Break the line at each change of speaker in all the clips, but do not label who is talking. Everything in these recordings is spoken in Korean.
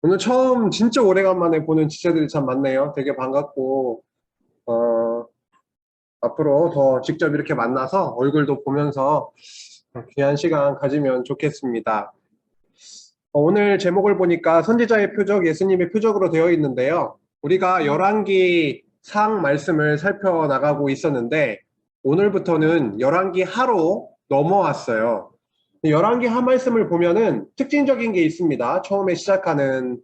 오늘 처음 진짜 오래간만에 보는 지체들이 참 많네요. 되게 반갑고, 어, 앞으로 더 직접 이렇게 만나서 얼굴도 보면서 귀한 시간 가지면 좋겠습니다. 오늘 제목을 보니까 선지자의 표적, 예수님의 표적으로 되어 있는데요. 우리가 열왕기 상 말씀을 살펴나가고 있었는데, 오늘부터는 열왕기 하로 넘어왔어요. 열왕기 하 말씀을 보면은 특징적인 게 있습니다. 처음에 시작하는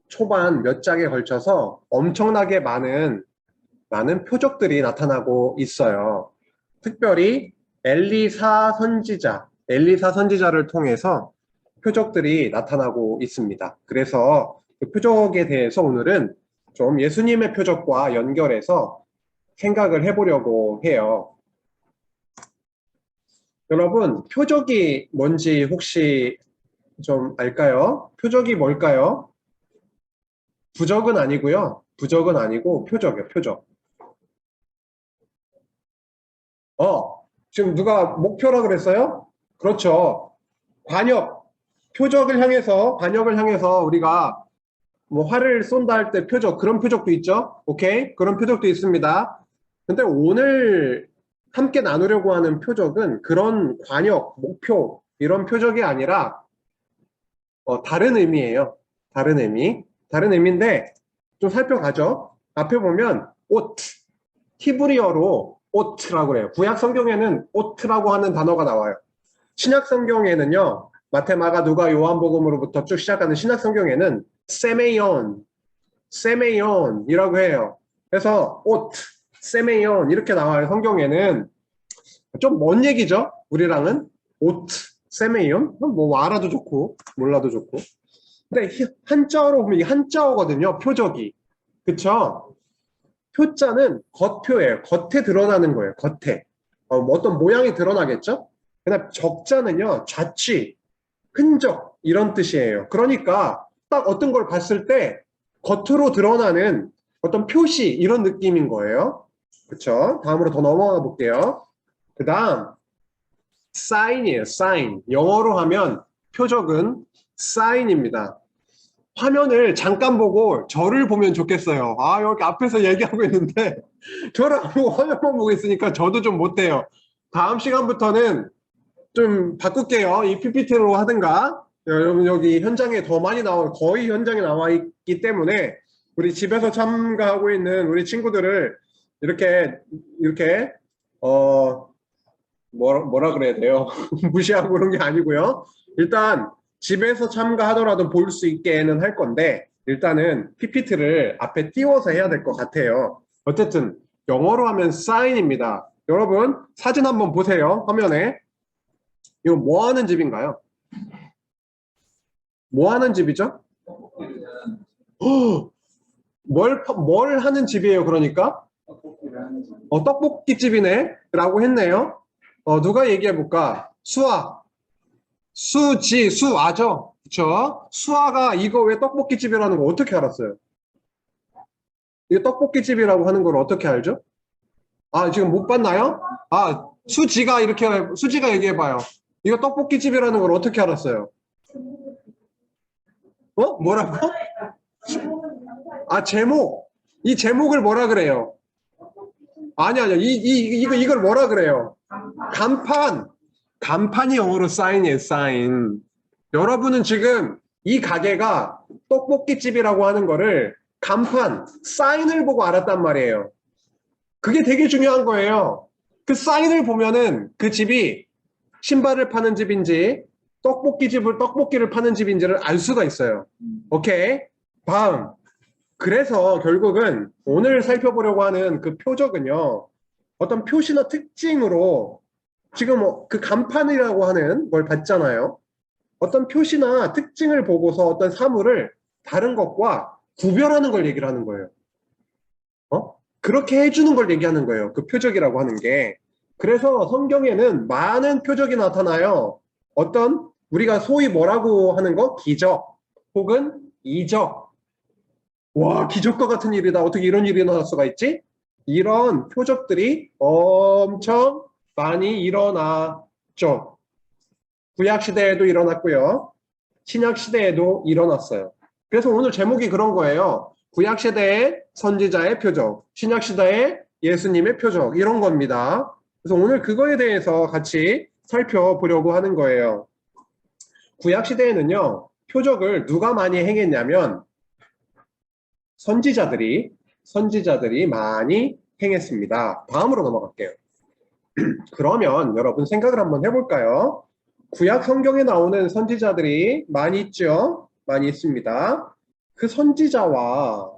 초반 몇 장에 걸쳐서 엄청나게 많은 표적들이 나타나고 있어요. 특별히 엘리사 선지자를 통해서 표적들이 나타나고 있습니다. 그래서 그 표적에 대해서 오늘은 좀 예수님의 표적과 연결해서 생각을 해보려고 해요. 여러분, 표적이 뭔지 혹시 좀 알까요? 표적이 뭘까요? 부적은 아니고요. 부적은 아니고 표적이요, 표적. 지금 누가 목표라 그랬어요? 그렇죠. 관역, 관역을 향해서 우리가 뭐 활을 쏜다 할 때 표적, 그런 표적도 있죠. 오케이? 그런 표적도 있습니다. 근데 오늘 함께 나누려고 하는 표적은 그런 관역, 목표, 이런 표적이 아니라 다른 의미예요. 다른 의미. 다른 의미인데 좀 살펴가죠. 앞에 보면 옷, 히브리어로 오트라고 해요. 구약 성경에는 오트라고 하는 단어가 나와요. 신약 성경에는요. 마테마가 누가 요한복음으로부터 쭉 시작하는 신약 성경에는 세메ion이라고 해요. 그래서 오트, 세메이온 이렇게 나와요. 성경에는 좀 먼 얘기죠. 우리랑은 오트, 세메이온 뭐 알아도 좋고 몰라도 좋고. 근데 한자어로 보면 이게 한자어거든요. 표적이. 그쵸? 표자는 겉표예요. 겉에 드러나는 거예요. 겉에. 뭐 어떤 모양이 드러나겠죠? 그다음 적자는요. 좌취, 흔적 이런 뜻이에요. 그러니까 딱 어떤 걸 봤을 때 겉으로 드러나는 어떤 표시 이런 느낌인 거예요. 그렇죠? 다음으로 더 넘어가 볼게요. 그다음 sign이에요. sign. 영어로 하면 표적은 sign입니다. 화면을 잠깐 보고 저를 보면 좋겠어요. 여기 앞에서 얘기하고 있는데 저를 안 보고 화면만 보고 있으니까 저도 좀 못해요. 다음 시간부터는 좀 바꿀게요. 이 PPT로 하든가. 여러분 여기 현장에 더 많이 거의 현장에 나와 있기 때문에 우리 집에서 참가하고 있는 우리 친구들을 이렇게 어 뭐라 그래야 돼요? 무시하고 그런 게 아니고요. 일단 집에서 참가하더라도 볼 수 있게는 할 건데 일단은 PPT를 앞에 띄워서 해야 될 것 같아요. 어쨌든 영어로 하면 사인입니다. 여러분 사진 한번 보세요. 화면에. 이거 뭐 하는 집인가요? 뭐 하는 집이죠? 뭘 하는 집이에요, 그러니까? 떡볶이 집이네? 라고 했네요. 누가 얘기해볼까? 수아죠? 그쵸? 수아가 이거 왜 떡볶이 집이라는 거 어떻게 알았어요? 이거 떡볶이 집이라고 하는 걸 어떻게 알죠? 지금 못 봤나요? 수지가 얘기해봐요. 이거 떡볶이 집이라는 걸 어떻게 알았어요? 뭐라고? 제목. 이 제목을 뭐라 그래요? 아니야. 이걸 뭐라 그래요? 간판. 간판이 영어로 사인이에요, 사인. 여러분은 지금 이 가게가 떡볶이집이라고 하는 거를 간판, 사인을 보고 알았단 말이에요. 그게 되게 중요한 거예요. 그 사인을 보면은 그 집이 신발을 파는 집인지 떡볶이를 파는 집인지를 알 수가 있어요. 오케이? 다음. 그래서 결국은 오늘 살펴보려고 하는 그 표적은요. 어떤 표시나 특징으로 지금 그 간판이라고 하는 걸 봤잖아요. 어떤 표시나 특징을 보고서 어떤 사물을 다른 것과 구별하는 걸 얘기를 하는 거예요. 그렇게 해주는 걸 얘기하는 거예요. 그 표적이라고 하는 게. 그래서 성경에는 많은 표적이 나타나요. 우리가 소위 뭐라고 하는 거? 기적 혹은 이적. 와, 기적과 같은 일이다. 어떻게 이런 일이 일어날 수가 있지? 이런 표적들이 엄청 많이 일어났죠. 구약 시대에도 일어났고요. 신약 시대에도 일어났어요. 그래서 오늘 제목이 그런 거예요. 구약시대의 선지자의 표적, 신약시대의 예수님의 표적, 이런 겁니다. 그래서 오늘 그거에 대해서 같이 살펴보려고 하는 거예요. 구약시대에는요, 표적을 누가 많이 행했냐면, 선지자들이 많이 행했습니다. 다음으로 넘어갈게요. 그러면 여러분 생각을 한번 해볼까요? 구약 성경에 나오는 선지자들이 많이 있죠? 많이 있습니다. 그 선지자와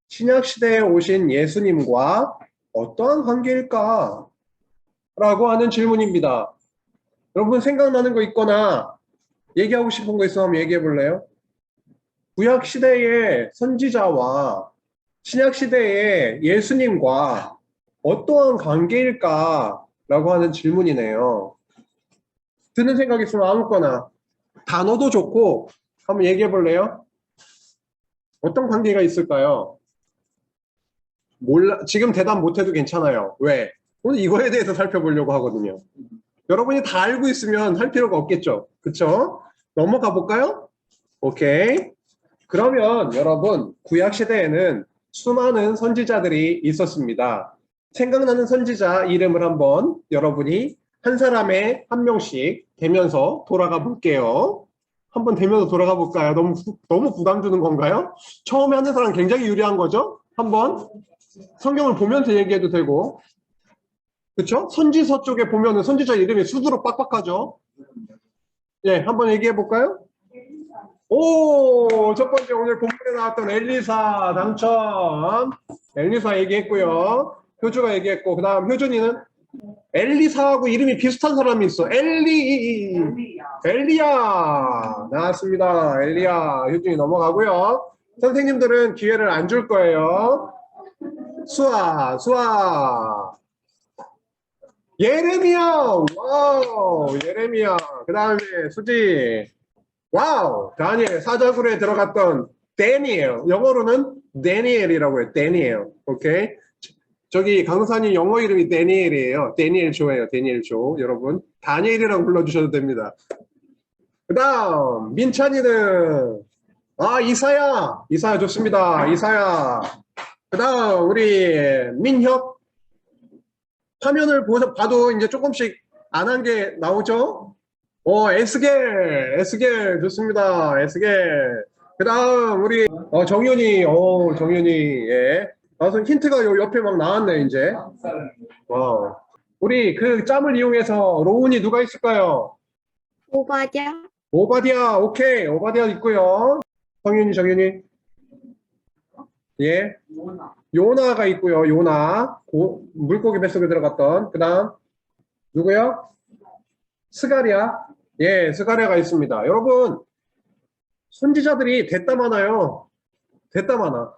신약 시대에 오신 예수님과 어떠한 관계일까? 라고 하는 질문입니다. 여러분 생각나는 거 있거나 얘기하고 싶은 거 있으면 얘기해 볼래요? 구약 시대의 선지자와 신약 시대의 예수님과 어떠한 관계일까? 라고 하는 질문이네요. 드는 생각 있으면 아무거나 단어도 좋고 한번 얘기해 볼래요? 어떤 관계가 있을까요? 몰라, 지금 대답 못해도 괜찮아요. 왜? 오늘 이거에 대해서 살펴보려고 하거든요. 여러분이 다 알고 있으면 할 필요가 없겠죠. 그쵸? 넘어가 볼까요? 오케이. 그러면 여러분, 구약시대에는 수많은 선지자들이 있었습니다. 생각나는 선지자 이름을 한번 여러분이 한 사람에 한 명씩 대면서 돌아가 볼게요. 한번 대면서 돌아가 볼까요? 너무 부담 주는 건가요? 처음에 하는 사람 굉장히 유리한 거죠? 한번 성경을 보면서 얘기해도 되고, 그쵸? 선지서 쪽에 보면은 선지자 이름이 수두룩 빡빡하죠? 예, 한번 얘기해 볼까요? 오, 첫 번째 오늘 본문에 나왔던 엘리사 당첨. 엘리사 얘기했고요. 효주가 얘기했고, 그 다음 효준이는 엘리사하고 이름이 비슷한 사람이 있어. 엘리야. 나왔습니다. 엘리야. 효준이 넘어가고요. 선생님들은 기회를 안 줄 거예요. 수아. 예레미야. 와우, 예레미야. 그 다음에 수지. 와우, 다니엘. 사자굴에 들어갔던 데니엘. 영어로는 데니엘이라고 해요. 데니엘. 오케이. 저기 강사님 영어 이름이 데니엘이에요. 데니엘 조예요. 데니엘 조. 여러분 다니엘이라고 불러주셔도 됩니다. 그 다음 민찬이는 이사야 좋습니다. 이사야. 그 다음 우리 민혁. 화면을 봐도 이제 조금씩 안 한 게 나오죠. 에스겔 좋습니다. 에스겔. 그 다음 우리 정윤이. 정윤이. 나서 힌트가 요 옆에 막 나왔네 이제. 와우. 우리 그 짬을 이용해서 로운이 누가 있을까요?
오바댜.
오바디아. 오케이, 오바디아 있고요. 정윤이. 예. 요나가 있고요. 요나. 물고기 뱃속에 들어갔던. 그 다음 누구요? 스가랴. 예, 스가랴가 있습니다. 여러분 선지자들이 됐다 많아요. 됐다 많아.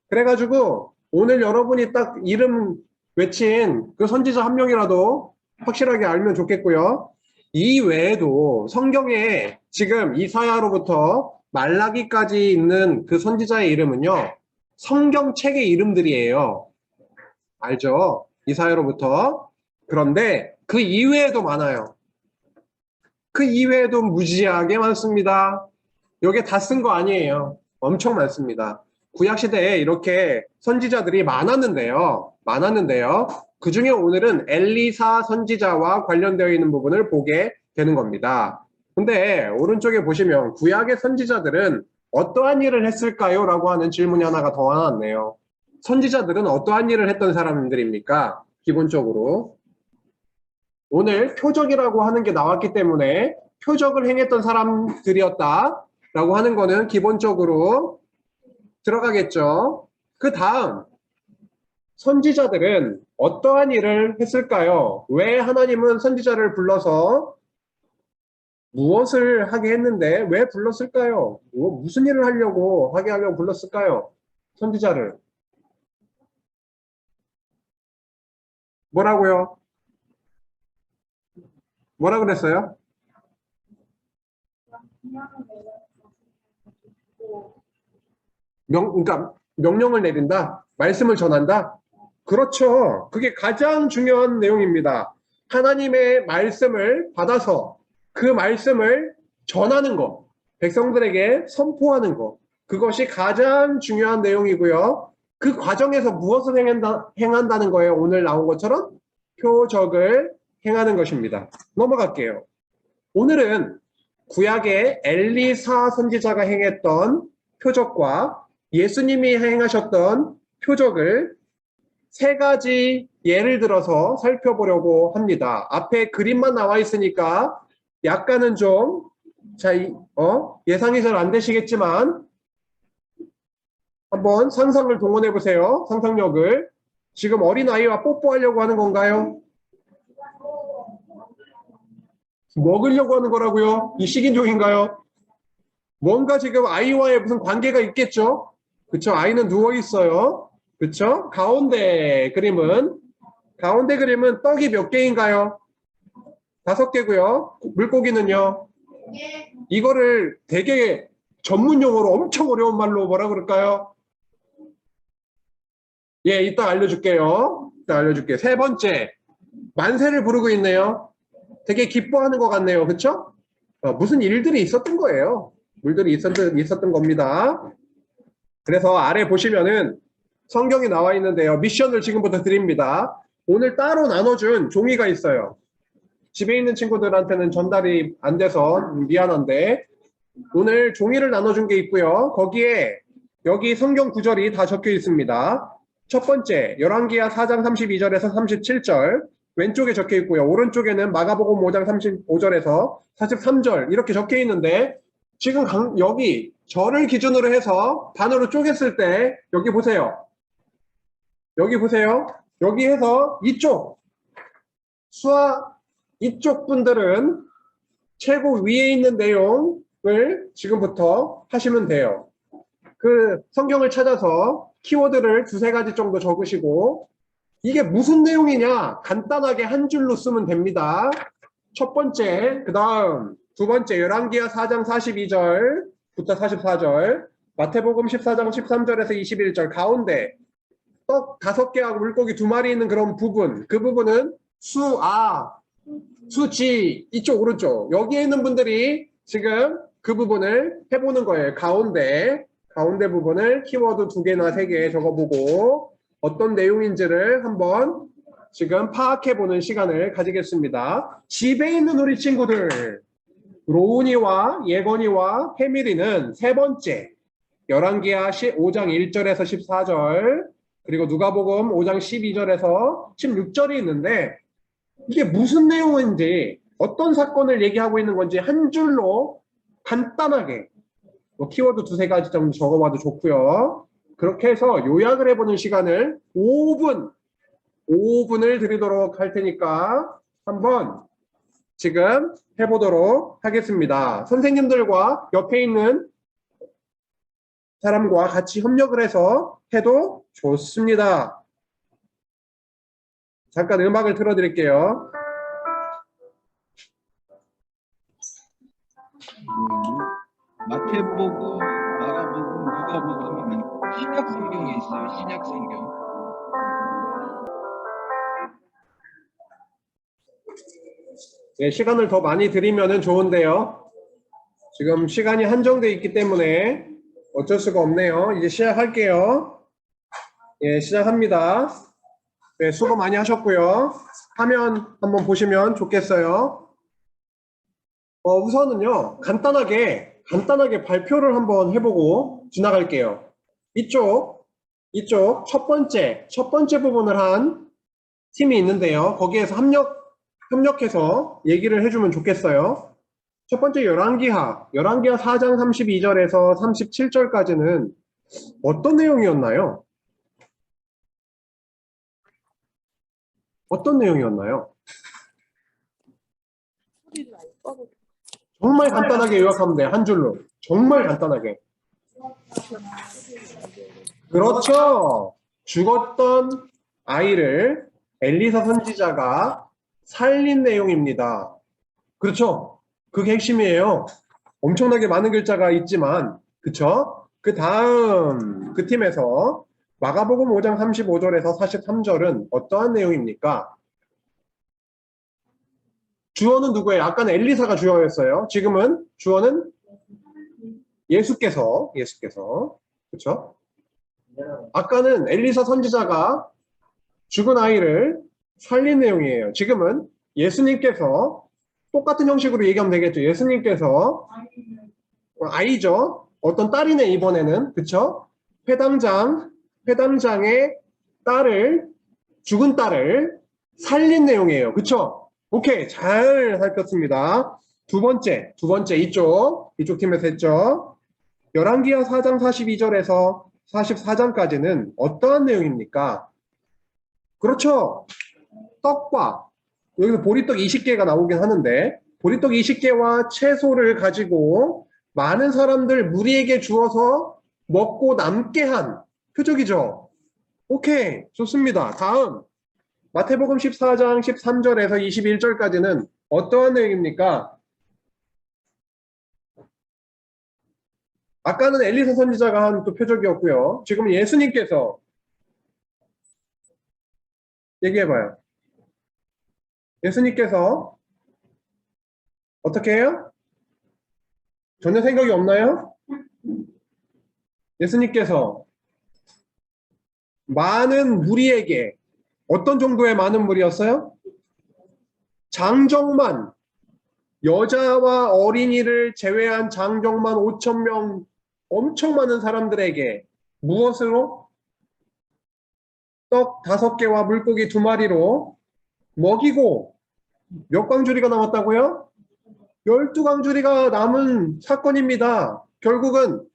그래가지고 오늘 여러분이 딱 이름 외친 그 선지자 한 명이라도 확실하게 알면 좋겠고요. 이 외에도 성경에 지금 이사야로부터 말라기까지 있는 그 선지자의 이름은요, 성경책의 이름들이에요. 알죠? 이사야로부터. 그런데 그 이외에도 많아요. 그 이외에도 무지하게 많습니다. 요게 다 쓴 거 아니에요. 엄청 많습니다. 구약시대에 이렇게 선지자들이 많았는데요. 그 중에 오늘은 엘리사 선지자와 관련되어 있는 부분을 보게 되는 겁니다. 근데 오른쪽에 보시면 구약의 선지자들은 어떠한 일을 했을까요? 라고 하는 질문이 하나가 더 나왔네요. 선지자들은 어떠한 일을 했던 사람들입니까? 기본적으로. 오늘 표적이라고 하는 게 나왔기 때문에 표적을 행했던 사람들이었다 라고 하는 거는 기본적으로 들어가겠죠. 그 다음 선지자들은 어떠한 일을 했을까요? 왜 하나님은 선지자를 불러서 무엇을 하게 했는데 왜 불렀을까요? 무슨 일을 하려고 불렀을까요? 선지자를. 뭐라고요? 뭐라 그랬어요? 그러니까 명령을 내린다? 말씀을 전한다? 그렇죠. 그게 가장 중요한 내용입니다. 하나님의 말씀을 받아서 그 말씀을 전하는 것, 백성들에게 선포하는 것. 그것이 가장 중요한 내용이고요. 그 과정에서 무엇을 행한다는 거예요? 오늘 나온 것처럼 표적을 행하는 것입니다. 넘어갈게요. 오늘은 구약의 엘리사 선지자가 행했던 표적과 예수님이 행하셨던 표적을 세 가지 예를 들어서 살펴보려고 합니다. 앞에 그림만 나와 있으니까 약간은 좀 예상이 잘 안 되시겠지만 한번 상상을 동원해 보세요. 상상력을. 지금 어린아이와 뽀뽀하려고 하는 건가요? 먹으려고 하는 거라고요? 이 식인종인가요? 뭔가 지금 아이와의 무슨 관계가 있겠죠? 그쵸? 아이는 누워 있어요. 그쵸? 가운데 그림은 떡이 몇 개인가요? 5개고요. 물고기는요? 이거를 되게 전문 용어로 엄청 어려운 말로 뭐라 그럴까요? 예, 이따 알려줄게요. 이따 알려줄게요. 세 번째, 만세를 부르고 있네요. 되게 기뻐하는 것 같네요. 그쵸? 무슨 일들이 있었던 거예요. 물들이 있었던 겁니다. 그래서 아래 보시면은 성경이 나와 있는데요. 미션을 지금부터 드립니다. 오늘 따로 나눠준 종이가 있어요. 집에 있는 친구들한테는 전달이 안 돼서 미안한데 오늘 종이를 나눠준 게 있고요. 거기에 여기 성경 구절이 다 적혀 있습니다. 첫 번째, 열왕기하 4장 32절에서 37절 왼쪽에 적혀 있고요. 오른쪽에는 마가복음 5장 35절에서 43절 이렇게 적혀 있는데 지금 여기 절을 기준으로 해서 반으로 쪼갰을 때 여기 보세요. 여기 보세요. 여기 해서 이쪽 분들은 최고 위에 있는 내용을 지금부터 하시면 돼요. 그 성경을 찾아서 키워드를 2-3가지 정도 적으시고 이게 무슨 내용이냐 간단하게 한 줄로 쓰면 됩니다. 첫 번째, 그 다음 두 번째 열왕기하 4장 42절부터 44절 마태복음 14장 13절에서 21절 가운데 떡 5개하고 물고기 2마리 있는 그런 부분 그 부분은 수지 이쪽 오른쪽 여기에 있는 분들이 지금 그 부분을 해보는 거예요. 가운데 부분을 키워드 2개나 3개 적어보고 어떤 내용인지를 한번 지금 파악해보는 시간을 가지겠습니다. 집에 있는 우리 친구들 로운이와 예건이와 해밀이는 세 번째 열왕기하 5장 1절에서 14절 그리고 누가복음 5장 12절에서 16절이 있는데 이게 무슨 내용인지 어떤 사건을 얘기하고 있는 건지 한 줄로 간단하게 키워드 2-3가지 정도 적어봐도 좋고요. 그렇게 해서 요약을 해보는 시간을 5분을 드리도록 할 테니까 한번 지금 해보도록 하겠습니다. 선생님들과 옆에 있는 사람과 같이 협력을 해서 해도 좋습니다. 잠깐 음악을 틀어드릴게요.
마태복음, 마가복음, 누가복음은 신약 성경에 있어요. 신약 성경.
네, 시간을 더 많이 드리면 좋은데요. 지금 시간이 한정되어 있기 때문에 어쩔 수가 없네요. 이제 시작할게요. 예, 시작합니다. 네, 수고 많이 하셨고요. 화면 한번 보시면 좋겠어요. 우선은요, 간단하게 발표를 한번 해보고 지나갈게요. 이쪽 첫 번째 부분을 한 팀이 있는데요. 거기에서 협력해서 얘기를 해주면 좋겠어요. 첫 번째 열왕기하 4장 32절에서 37절까지는 어떤 내용이었나요? 어떤 내용이었나요? 정말 간단하게 요약하면 돼요. 한 줄로. 정말 간단하게. 그렇죠. 죽었던 아이를 엘리사 선지자가 살린 내용입니다. 그렇죠. 그게 핵심이에요. 엄청나게 많은 글자가 있지만 그쵸? 그 다음 그 팀에서 마가복음 5장 35절에서 43절은 어떠한 내용입니까? 주어는 누구예요? 아까는 엘리사가 주어였어요. 지금은 주어는 예수께서 그렇죠? 아까는 엘리사 선지자가 죽은 아이를 살린 내용이에요. 지금은 예수님께서 똑같은 형식으로 얘기하면 되겠죠. 예수님께서 아이죠. 어떤 딸이네 이번에는 그쵸? 회당장의 딸을 죽은 딸을 살린 내용이에요. 그쵸? 오케이 잘 살폈습니다. 두 번째 이쪽 팀에서 했죠. 열왕기하 4장 42절에서 44장까지는 어떠한 내용입니까? 그렇죠. 떡과 여기서 보리떡 20개가 나오긴 하는데 보리떡 20개와 채소를 가지고 많은 사람들 무리에게 주어서 먹고 남게 한 표적이죠. 오케이 좋습니다. 다음 마태복음 14장 13절에서 21절까지는 어떠한 내용입니까? 아까는 엘리사 선지자가 한 또 표적이었고요. 지금은 예수님께서 얘기해봐요. 예수님께서 어떻게 해요? 전혀 생각이 없나요? 예수님께서 많은 무리에게 어떤 정도의 많은 무리였어요? 장정만 여자와 어린이를 제외한 장정만 5천 명 엄청 많은 사람들에게 무엇으로? 떡 5개와 물고기 2마리로 먹이고 몇 광주리가 남았다고요? 12광주리가 남은 사건입니다. 결국은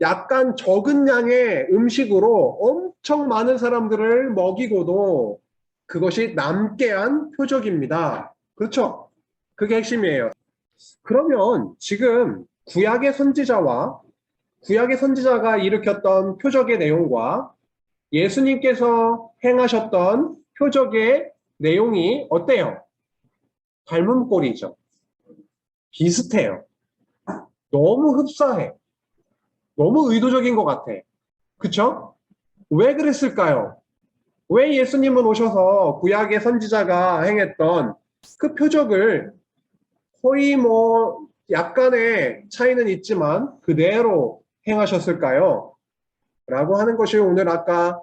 약간 적은 양의 음식으로 엄청 많은 사람들을 먹이고도 그것이 남게 한 표적입니다. 그렇죠? 그게 핵심이에요. 그러면 지금 구약의 선지자가 일으켰던 표적의 내용과 예수님께서 행하셨던 표적의 내용이 어때요? 닮은 꼴이죠. 비슷해요. 너무 흡사해. 너무 의도적인 것 같아. 그쵸? 왜 그랬을까요? 왜 예수님은 오셔서 구약의 선지자가 행했던 그 표적을 거의 뭐 약간의 차이는 있지만 그대로 행하셨을까요? 라고 하는 것이 오늘 아까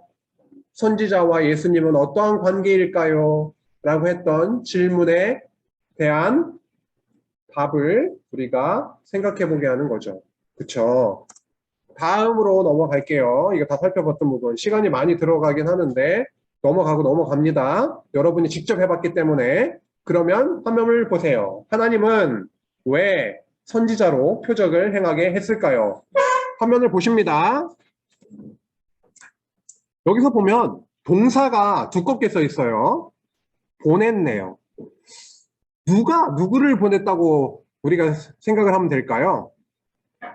선지자와 예수님은 어떠한 관계일까요? 라고 했던 질문에 대한 답을 우리가 생각해 보게 하는 거죠. 그쵸? 다음으로 넘어갈게요. 이거 다 살펴봤던 부분. 시간이 많이 들어가긴 하는데 넘어갑니다. 여러분이 직접 해봤기 때문에. 그러면 화면을 보세요. 하나님은 왜 선지자로 표적을 행하게 했을까요? 화면을 보십니다. 여기서 보면 동사가 두껍게 써 있어요. 보냈네요. 누가 누구를 보냈다고 우리가 생각을 하면 될까요?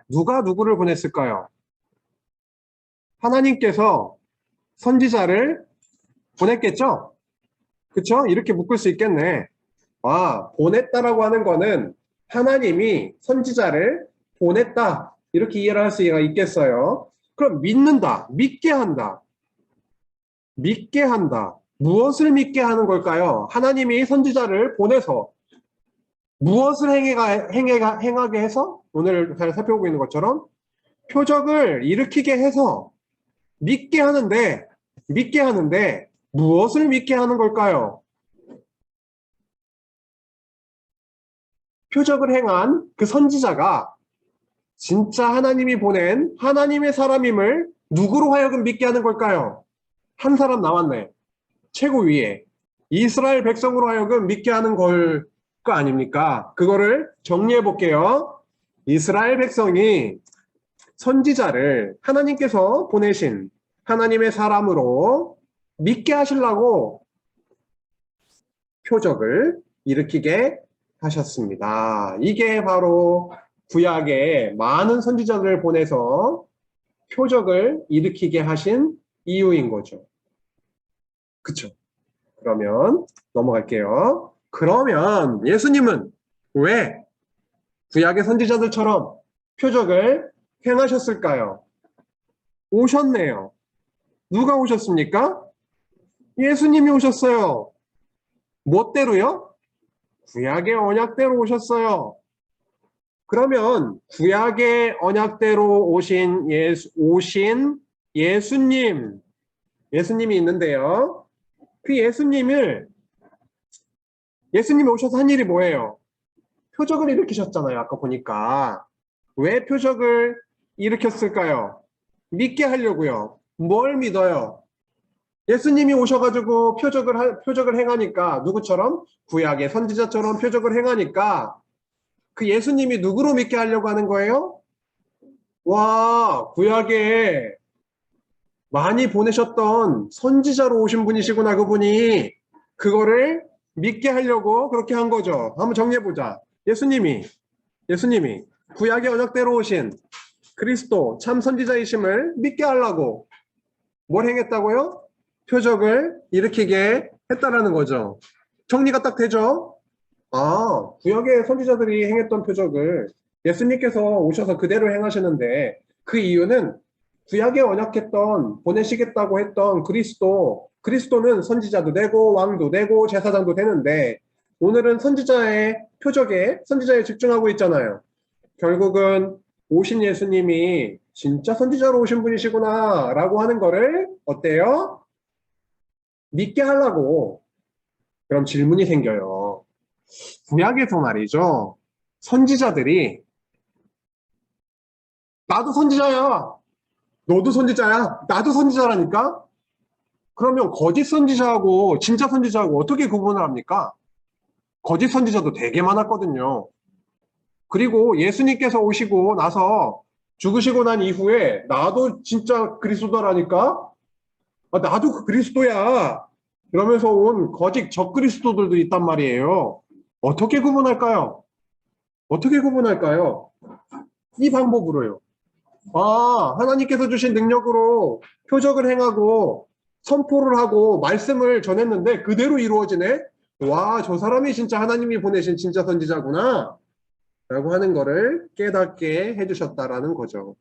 누가 누구를 보냈을까요? 하나님께서 선지자를 보냈겠죠? 그쵸? 이렇게 묶을 수 있겠네. 아, 보냈다라고 하는 거는 하나님이 선지자를 보냈다. 이렇게 이해를 할 수가 있겠어요. 그럼 믿는다, 믿게 한다. 믿게 한다. 무엇을 믿게 하는 걸까요? 하나님이 선지자를 보내서 무엇을 행하게 해서 오늘 잘 살펴보고 있는 것처럼 표적을 일으키게 해서 믿게 하는데 무엇을 믿게 하는 걸까요? 표적을 행한 그 선지자가 진짜 하나님이 보낸 하나님의 사람임을 누구로 하여금 믿게 하는 걸까요? 한 사람 나왔네. 최고 위에. 이스라엘 백성으로 하여금 믿게 하는 걸 거 아닙니까? 그거를 정리해 볼게요. 이스라엘 백성이 선지자를 하나님께서 보내신 하나님의 사람으로 믿게 하시려고 표적을 일으키게 하셨습니다. 이게 바로 구약에 많은 선지자들을 보내서 표적을 일으키게 하신 이유인 거죠. 그쵸? 그러면 넘어갈게요. 그러면 예수님은 왜 구약의 선지자들처럼 표적을 행하셨을까요? 오셨네요. 누가 오셨습니까? 예수님이 오셨어요. 뭐 때로요? 구약의 언약대로 오셨어요. 그러면 구약의 언약대로 오신 예수님이 있는데요. 그 예수님이 오셔서 한 일이 뭐예요? 표적을 일으키셨잖아요. 아까 보니까. 왜 표적을 일으켰을까요? 믿게 하려고요. 뭘 믿어요? 예수님이 오셔가지고 표적을 행하니까 누구처럼? 구약의 선지자처럼 표적을 행하니까 그 예수님이 누구로 믿게 하려고 하는 거예요? 와, 구약에 많이 보내셨던 선지자로 오신 분이시구나, 그분이. 그거를 믿게 하려고 그렇게 한 거죠. 한번 정리해보자. 예수님이 구약의 언약대로 오신 그리스도 참 선지자이심을 믿게 하려고 뭘 행했다고요? 표적을 일으키게 했다라는 거죠. 정리가 딱 되죠? 아, 구약의 선지자들이 행했던 표적을 예수님께서 오셔서 그대로 행하시는데 그 이유는 구약에 언약했던 보내시겠다고 했던 그리스도는 선지자도 되고 왕도 되고 제사장도 되는데 오늘은 선지자에 집중하고 있잖아요. 결국은 오신 예수님이 진짜 선지자로 오신 분이시구나 라고 하는 거를 어때요? 믿게 하려고. 그럼 질문이 생겨요. 구약에서 말이죠. 선지자들이 나도 선지자야. 너도 선지자야. 나도 선지자라니까. 그러면 거짓 선지자하고 진짜 선지자하고 어떻게 구분을 합니까? 거짓 선지자도 되게 많았거든요. 그리고 예수님께서 오시고 나서 죽으시고 난 이후에 나도 진짜 그리스도라니까? 아, 나도 그 그리스도야. 이러면서 온 거짓 적그리스도들도 있단 말이에요. 어떻게 구분할까요? 어떻게 구분할까요? 이 방법으로요. 아, 하나님께서 주신 능력으로 표적을 행하고 선포를 하고 말씀을 전했는데 그대로 이루어지네? 와, 저 사람이 진짜 하나님이 보내신 진짜 선지자구나. 라고 하는 거를 깨닫게 해주셨다라는 거죠.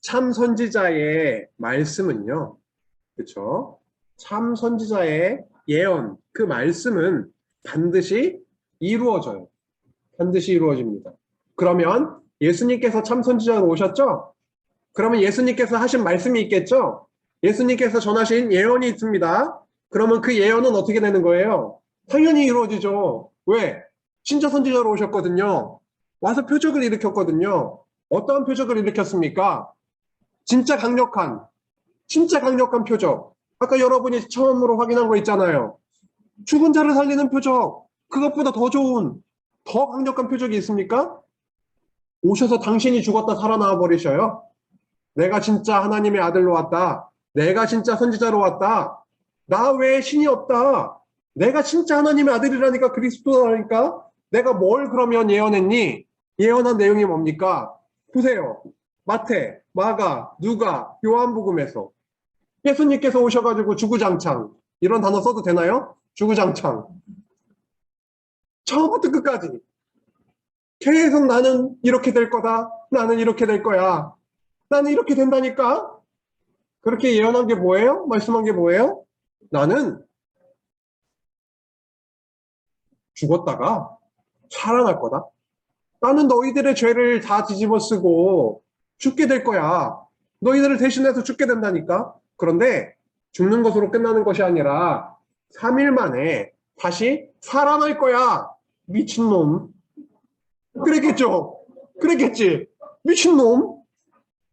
참 선지자의 말씀은요. 그렇죠? 참 선지자의 예언, 그 말씀은 반드시 이루어져요. 반드시 이루어집니다. 그러면 예수님께서 참 선지자로 오셨죠? 그러면 예수님께서 하신 말씀이 있겠죠? 예수님께서 전하신 예언이 있습니다. 그러면 그 예언은 어떻게 되는 거예요? 당연히 이루어지죠. 왜? 진짜 선지자로 오셨거든요. 와서 표적을 일으켰거든요. 어떠한 표적을 일으켰습니까? 진짜 강력한 표적. 아까 여러분이 처음으로 확인한 거 있잖아요. 죽은 자를 살리는 표적. 그것보다 더 좋은, 더 강력한 표적이 있습니까? 오셔서 당신이 죽었다 살아나와 버리셔요. 내가 진짜 하나님의 아들로 왔다. 내가 진짜 선지자로 왔다. 나 외에 신이 없다. 내가 진짜 하나님의 아들이라니까 그리스도라니까. 내가 뭘 그러면 예언했니? 예언한 내용이 뭡니까? 보세요. 마태, 마가, 누가, 요한복음에서 예수님께서 오셔가지고 주구장창 이런 단어 써도 되나요? 주구장창 처음부터 끝까지 계속 나는 이렇게 될 거다. 나는 이렇게 될 거야. 나는 이렇게 된다니까. 그렇게 예언한 게 뭐예요? 말씀한 게 뭐예요? 나는 죽었다가 살아날 거다. 나는 너희들의 죄를 다 뒤집어 쓰고 죽게 될 거야. 너희들을 대신해서 죽게 된다니까. 그런데 죽는 것으로 끝나는 것이 아니라 3일 만에 다시 살아날 거야. 미친놈. 그랬겠죠? 그랬겠지? 미친놈?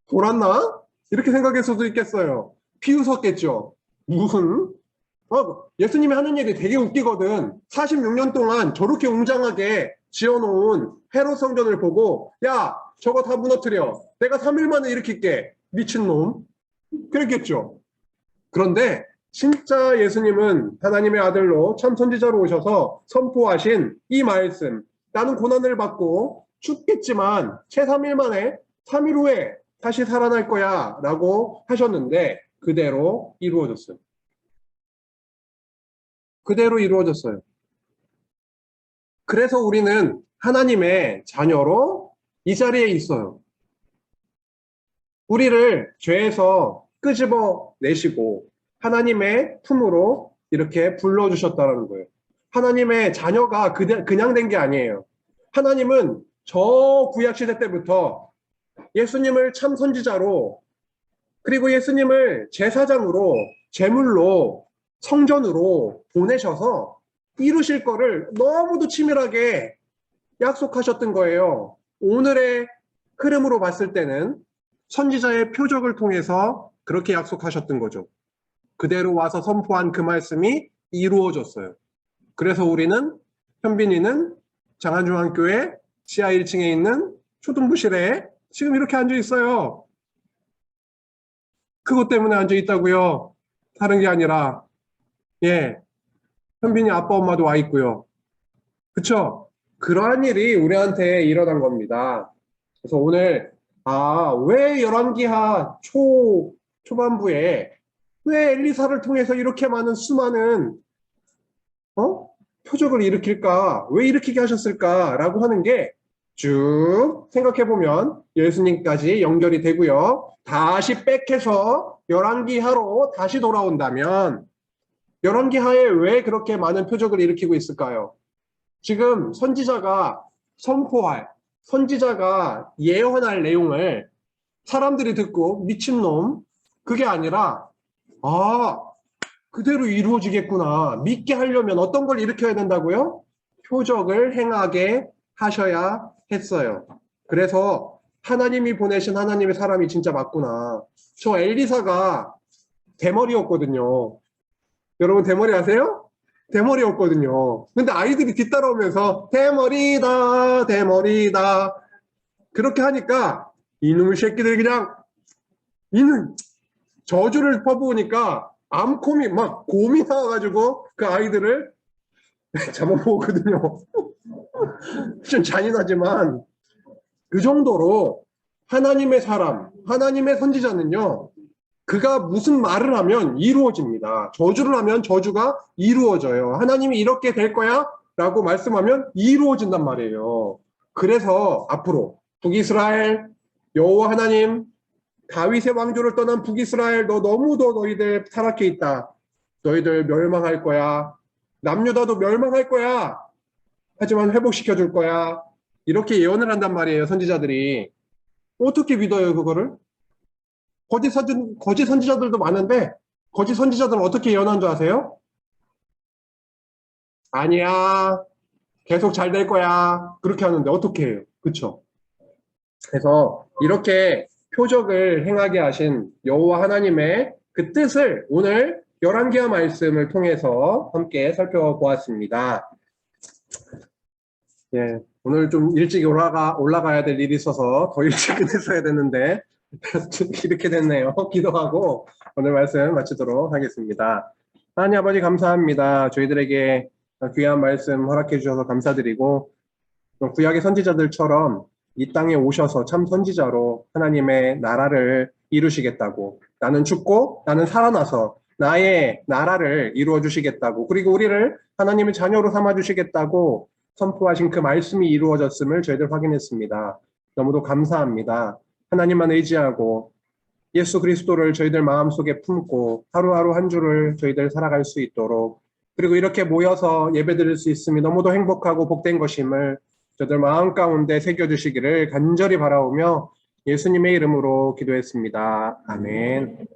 돌았나? 이렇게 생각할 수도 있겠어요. 비웃었겠죠? 무슨? 예수님이 하는 얘기 되게 웃기거든. 46년 동안 저렇게 웅장하게 지어놓은 헤롯 성전을 보고 야, 저거 다 무너뜨려. 내가 3일 만에 일으킬게. 미친놈. 그랬겠죠? 그런데 진짜 예수님은 하나님의 아들로 참 선지자로 오셔서 선포하신 이 말씀. 나는 고난을 받고 죽겠지만 채 3일 만에 3일 후에 다시 살아날 거야 라고 하셨는데 그대로 이루어졌어요. 그대로 이루어졌어요. 그래서 우리는 하나님의 자녀로 이 자리에 있어요. 우리를 죄에서 끄집어 내시고 하나님의 품으로 이렇게 불러주셨다는 거예요. 하나님의 자녀가 그냥 된 게 아니에요. 하나님은 저 구약시대 때부터 예수님을 참 선지자로, 그리고 예수님을 제사장으로, 제물로, 성전으로 보내셔서 이루실 거를 너무도 치밀하게 약속하셨던 거예요. 오늘의 흐름으로 봤을 때는 선지자의 표적을 통해서 그렇게 약속하셨던 거죠. 그대로 와서 선포한 그 말씀이 이루어졌어요. 그래서 우리는, 현빈이는 장안중앙교회 지하 1층에 있는 초등부실에 지금 이렇게 앉아 있어요. 그것 때문에 앉아 있다고요. 다른 게 아니라, 예, 현빈이 아빠 엄마도 와 있고요. 그쵸? 그러한 일이 우리한테 일어난 겁니다. 그래서 오늘, 왜 열왕기하 초반부에 왜 엘리사를 통해서 이렇게 많은 수많은 표적을 일으킬까? 왜 일으키게 하셨을까? 라고 하는 게 쭉 생각해보면 예수님까지 연결이 되고요. 다시 백해서 열왕기하로 다시 돌아온다면 열왕기하에 왜 그렇게 많은 표적을 일으키고 있을까요? 지금 선지자가 선포할, 선지자가 예언할 내용을 사람들이 듣고 미친놈, 그게 아니라 그대로 이루어지겠구나. 믿게 하려면 어떤 걸 일으켜야 된다고요? 표적을 행하게 하셔야 했어요. 그래서 하나님이 보내신 하나님의 사람이 진짜 맞구나. 저 엘리사가 대머리였거든요. 여러분 대머리 아세요? 대머리였거든요. 근데 아이들이 뒤따라오면서 대머리다, 대머리다. 그렇게 하니까 이놈의 새끼들 그냥 이는 저주를 퍼부으니까 암콤이 막 곰이 나와가지고 그 아이들을 잡아먹거든요. 좀 잔인하지만 그 정도로 하나님의 사람, 하나님의 선지자는요, 그가 무슨 말을 하면 이루어집니다. 저주를 하면 저주가 이루어져요. 하나님이 이렇게 될 거야 라고 말씀하면 이루어진단 말이에요. 그래서 앞으로 북이스라엘, 여호와 하나님, 다윗의 왕조를 떠난 북이스라엘, 너 너무도 너희들 타락해 있다. 너희들 멸망할 거야. 남유다도 멸망할 거야. 하지만 회복시켜 줄 거야. 이렇게 예언을 한단 말이에요, 선지자들이. 어떻게 믿어요, 그거를? 거짓 선지자들도 많은데, 거짓 선지자들은 어떻게 예언한 줄 아세요? 아니야. 계속 잘 될 거야. 그렇게 하는데 어떻게 해요? 그쵸? 그래서 이렇게 표적을 행하게 하신 여호와 하나님의 그 뜻을 오늘 열왕기하 말씀을 통해서 함께 살펴보았습니다. 예, 오늘 좀 일찍 올라가야 될 일이 있어서 더 일찍 끝냈어야 됐는데 이렇게 됐네요. 기도하고 오늘 말씀 마치도록 하겠습니다. 하나님 아버지 감사합니다. 저희들에게 귀한 말씀 허락해 주셔서 감사드리고 구약의 선지자들처럼 이 땅에 오셔서 참 선지자로 하나님의 나라를 이루시겠다고, 나는 죽고 나는 살아나서 나의 나라를 이루어 주시겠다고, 그리고 우리를 하나님의 자녀로 삼아 주시겠다고 선포하신 그 말씀이 이루어졌음을 저희들 확인했습니다. 너무도 감사합니다. 하나님만 의지하고 예수 그리스도를 저희들 마음속에 품고 하루하루 한 주를 저희들 살아갈 수 있도록, 그리고 이렇게 모여서 예배드릴 수 있음이 너무도 행복하고 복된 것임을 저희들 마음 가운데 새겨주시기를 간절히 바라오며 예수님의 이름으로 기도했습니다. 아멘.